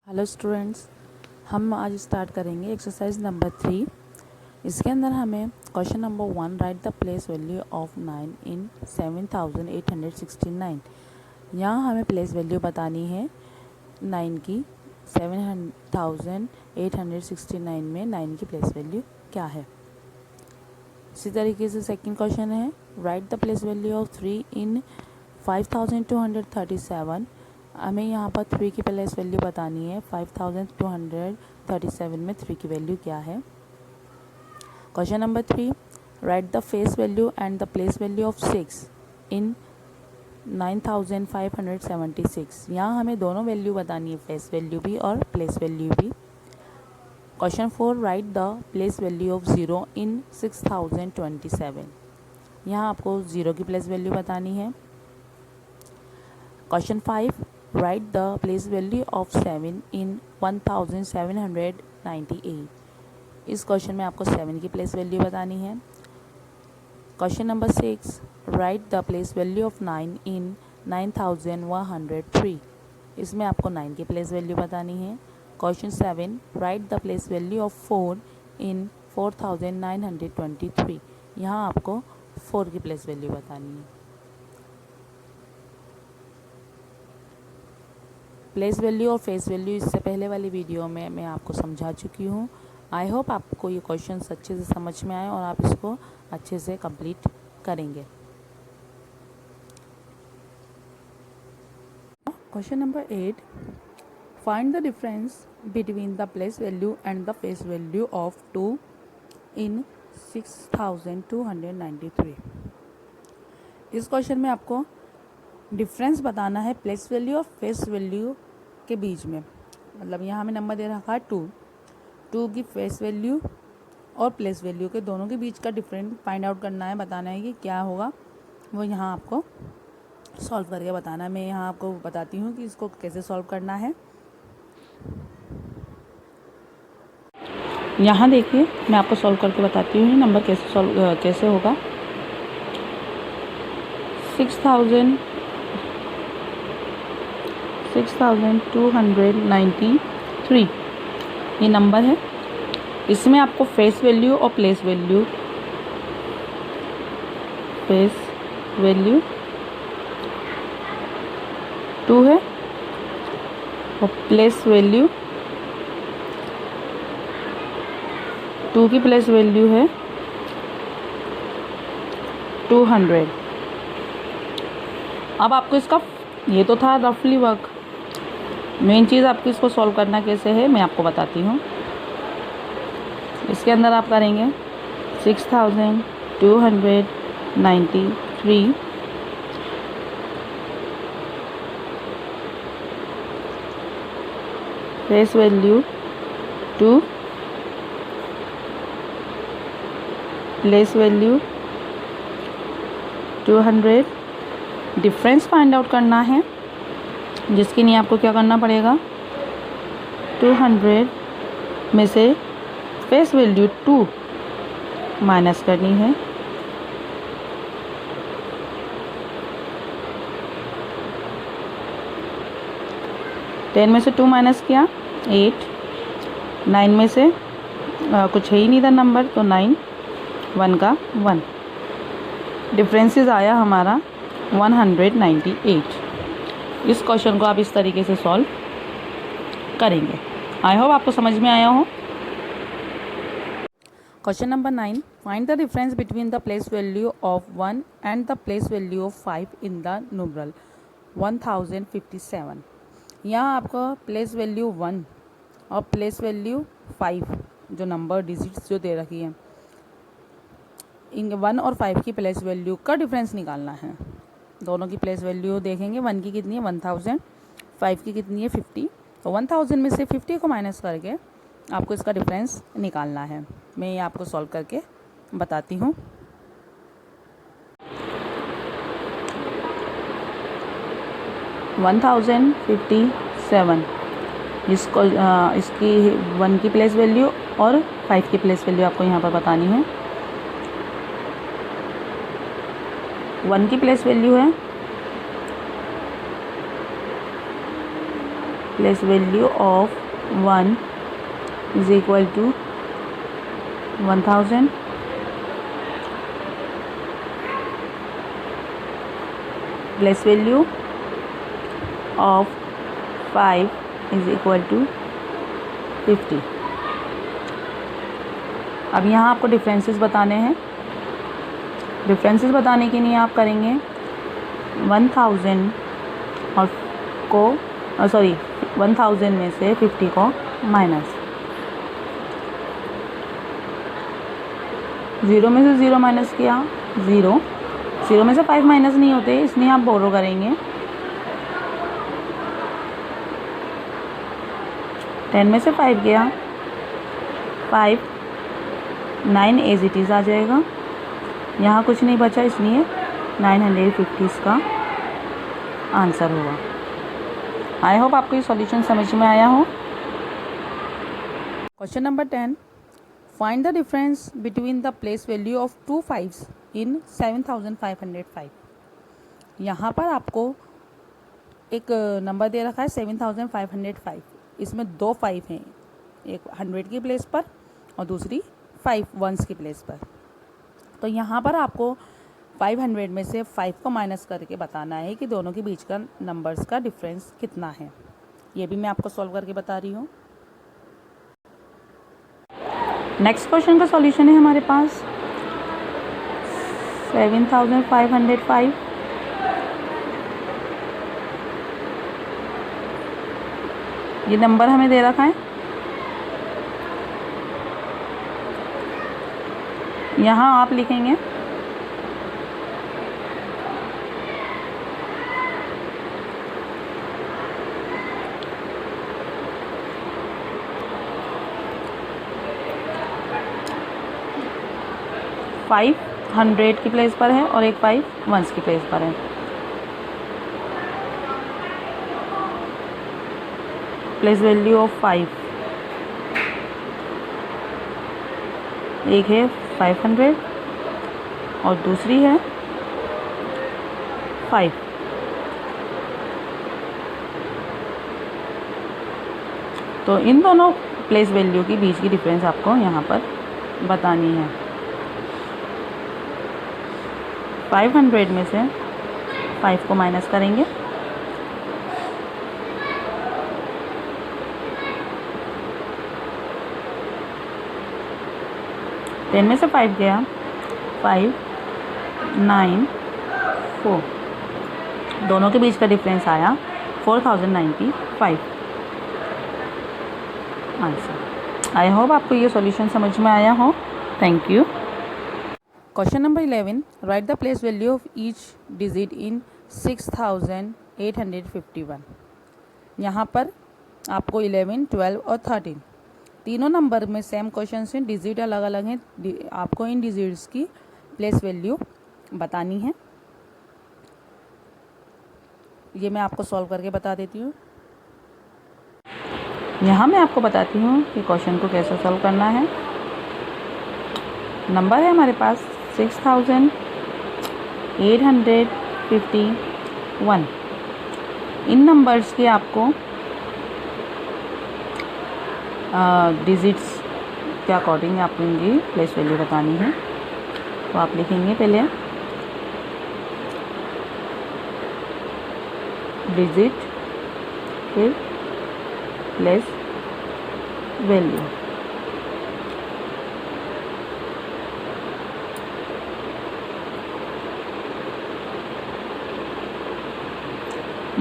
Hello students, हम आज start करेंगे एक्सरसाइज नंबर 3। इसके अंदर हमें question number 1, right the place value of 9 इन 7869। यहाँ हमें प्लेस वैल्यू बतानी है 9 की। 7869 में 9 की प्लेस वैल्यू क्या है। इसी तरीके से सेकंड क्वेश्चन है, right the place value of 3 इन 5237। हमें यहाँ पर 3 की प्लेस वैल्यू बतानी है। 5237 में 3 की वैल्यू क्या है। Question number 3, right the face value and the place value of 6 इन 9576। यहाँ हमें दोनों वैल्यू बतानी है, फेस वैल्यू भी और प्लेस वैल्यू भी। Question 4, right the place value of 0 इन 6027। यहाँ आपको 0 की प्लेस वैल्यू बतानी है। Question 5, right the place value of 7 इन 1798। इस क्वेश्चन में आपको 7 की प्लेस वैल्यू बतानी है। Question number 6, right the place value of 9 इन 9103। इसमें आपको 9 की प्लेस वैल्यू बतानी है। Question 7, right the place value of 4 इन 4923। यहाँ आपको 4 की प्लेस वैल्यू बतानी है। प्लेस वैल्यू और फेस वैल्यू इससे पहले वाली वीडियो में मैं आपको समझा चुकी हूँ। आई होप आपको ये क्वेश्चंस अच्छे से समझ में आए और आप इसको अच्छे से कंप्लीट करेंगे। Question number 8, find the difference between the place value and the face value of 2 इन 6293। इस क्वेश्चन में आपको डिफरेंस बताना है प्लेस वैल्यू और फेस वैल्यू के बीच में। मतलब यहाँ हमें नंबर दे रखा है 2 की फेस वैल्यू और प्लेस वैल्यू के दोनों के बीच का डिफरेंस फाइंड आउट करना है, बताना है कि क्या होगा। वो यहाँ आपको सॉल्व करके बताना है। मैं यहाँ आपको बताती हूँ कि इसको कैसे सॉल्व करना है। यहाँ देखिए, मैं आपको सॉल्व करके बताती हूँ नंबर कैसे होगा। 6293 ये नंबर है। इसमें आपको फेस वैल्यू और प्लेस वैल्यू 2 है और प्लेस वैल्यू 2 की प्लेस वैल्यू है 200। अब आपको इसका, ये तो था रफली वर्क, मेन चीज़ आपको इसको सॉल्व करना कैसे है मैं आपको बताती हूँ। इसके अंदर आप करेंगे 6293 face value 2 place value 200। Difference find out करना है, जिसके लिए आपको क्या करना पड़ेगा, 200 में से फेस वैल्यू 2 माइनस करनी है। टेन में से 2 माइनस किया 8, 9 में से कुछ है ही नहीं था नंबर, तो 9, 1 का 1। डिफरेंसेस आया हमारा 198। इस क्वेश्चन को आप इस तरीके से सॉल्व करेंगे। आई होप आपको समझ में आया हो। Question number 9, find the difference between the place value of 1 and the place value of 5 in the numeral 1057। यहाँ आपको प्लेस वैल्यू 1 और प्लेस वैल्यू 5 जो नंबर डिजिट्स जो दे रखी है, इन 1 और 5 की प्लेस वैल्यू का डिफरेंस निकालना है। दोनों की प्लेस वैल्यू देखेंगे, 1 की कितनी है 1000, 5 की कितनी है 50। तो 1000 में से 50 को माइनस करके आपको इसका डिफरेंस निकालना है। मैं ये आपको सॉल्व करके बताती हूँ। इसको इसकी 1 की प्लेस वैल्यू और 5 की प्लेस वैल्यू आपको यहाँ पर बतानी है। 1 की प्लेस वैल्यू है place value of 1 is equal to 1000, place value of 5 is equal to 50। अब यहाँ आपको डिफरेंसेस बताने हैं। डिफरेंसेस बताने के लिए आप करेंगे 1000 और को 1000 में से 50 को माइनस, 0 में से 0 माइनस किया 0, 0 में से 5 माइनस नहीं होते, इसलिए आप बोरो करेंगे। 10 में से 5 गया 5, 9 एज इट इज़ आ जाएगा। यहाँ कुछ नहीं बचा, इसलिए 950 इसका आंसर होगा। आई होप आपको ये सॉल्यूशन समझ में आया हो। Question number 10, find the difference between the place value of 2 5s इन 7505। यहाँ पर आपको एक नंबर दे रखा है 7505, इसमें 2 5 हैं, एक 100 की प्लेस पर और दूसरी 5 1s की प्लेस पर। तो यहाँ पर आपको 500 में से 5 को माइनस करके बताना है कि दोनों के बीच का नंबर्स का डिफरेंस कितना है। ये भी मैं आपको सॉल्व करके बता रही हूँ। नेक्स्ट क्वेश्चन का सॉल्यूशन है हमारे पास 7505। ये नंबर हमें दे रखा है, यहाँ आप लिखेंगे 5 100 की प्लेस पर है और एक 5 1s की प्लेस पर है। प्लेस वैल्यू ऑफ 5, एक है 500 और दूसरी है 5। तो इन दोनों प्लेस वैल्यू के बीच की डिफरेंस आपको यहाँ पर बतानी है। 500 में से 5 को माइनस करेंगे, टेन में से 5 गया 5 9 4, दोनों के बीच का डिफरेंस आया 4095 आंसर। आई होप आपको ये सॉल्यूशन समझ में आया हो। Thank you. Question number 11, right the place value of each digit in 6851। यहाँ पर आपको 11, 12 और 13 तीनों नंबर में सेम क्वेश्चन से डिजिट अलग अलग हैं, आपको इन डिजिट्स की प्लेस वैल्यू बतानी है। ये मैं आपको सॉल्व करके बता देती हूँ। यहाँ मैं आपको बताती हूँ कि क्वेश्चन को कैसे सॉल्व करना है। नंबर है हमारे पास 6851। इन नंबर्स के आपको डिजिट्स के अकॉर्डिंग आपको इनकी प्लेस वैल्यू बतानी है। तो आप लिखेंगे पहले डिजिट, फिर प्लेस वैल्यू।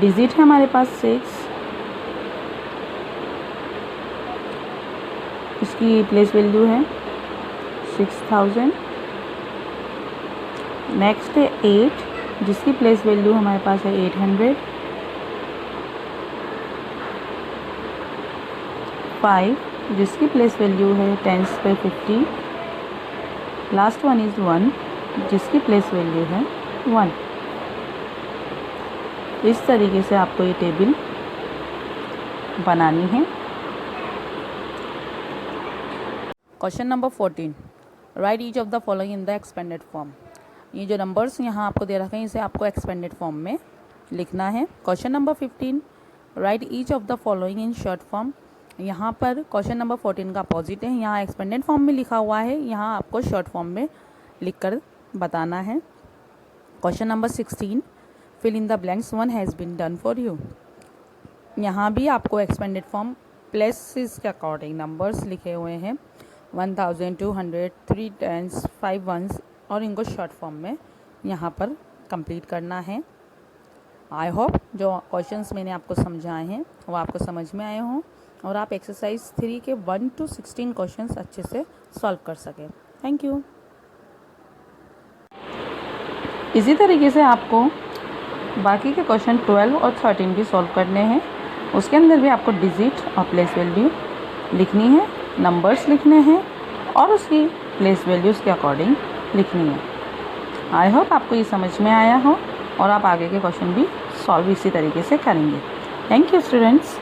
डिजिट है हमारे पास 6, इसकी प्लेस वैल्यू है 6000। नेक्स्ट है 8, जिसकी प्लेस वैल्यू हमारे पास है 800। 5, जिसकी प्लेस वैल्यू है 10s पे 50। लास्ट वन इज़ 1, जिसकी प्लेस वैल्यू है 1। इस तरीके से आपको ये टेबल बनानी है। Question number 14, right each of the following in the expanded form. ये जो नंबर्स यहाँ आपको दे रखे हैं इसे आपको एक्सपेंडेड फॉर्म में लिखना है। Question number 15, right each of the following in short form. यहाँ पर क्वेश्चन नंबर 14 का अपोजिट है, यहाँ एक्सपेंडेड फॉर्म में लिखा हुआ है, यहाँ आपको शॉर्ट फॉर्म में लिखकर बताना है। Question number 16, fill in the blanks, one has been done for you. यहाँ भी आपको एक्सपेंडेड फॉर्म प्लेसेस के अकॉर्डिंग नंबर्स लिखे हुए हैं 1200, 3 10s, 5 1s और इनको शॉर्ट फॉर्म में यहाँ पर कंप्लीट करना है। आई होप जो क्वेश्चंस मैंने आपको समझाए हैं वो आपको समझ में आए हों और आप एक्सरसाइज 3 के 1 to 16 क्वेश्चंस अच्छे से सॉल्व कर सकें। Thank you. इसी तरीके से आपको बाकी के क्वेश्चन 12 और 13 भी सॉल्व करने हैं। उसके अंदर भी आपको डिजिट और प्लेस वैल्यू लिखनी है, नंबर्स लिखने हैं और उसकी प्लेस वैल्यूज़ के अकॉर्डिंग लिखनी है। आई होप आपको ये समझ में आया हो और आप आगे के क्वेश्चन भी सॉल्व इसी तरीके से करेंगे। Thank you students.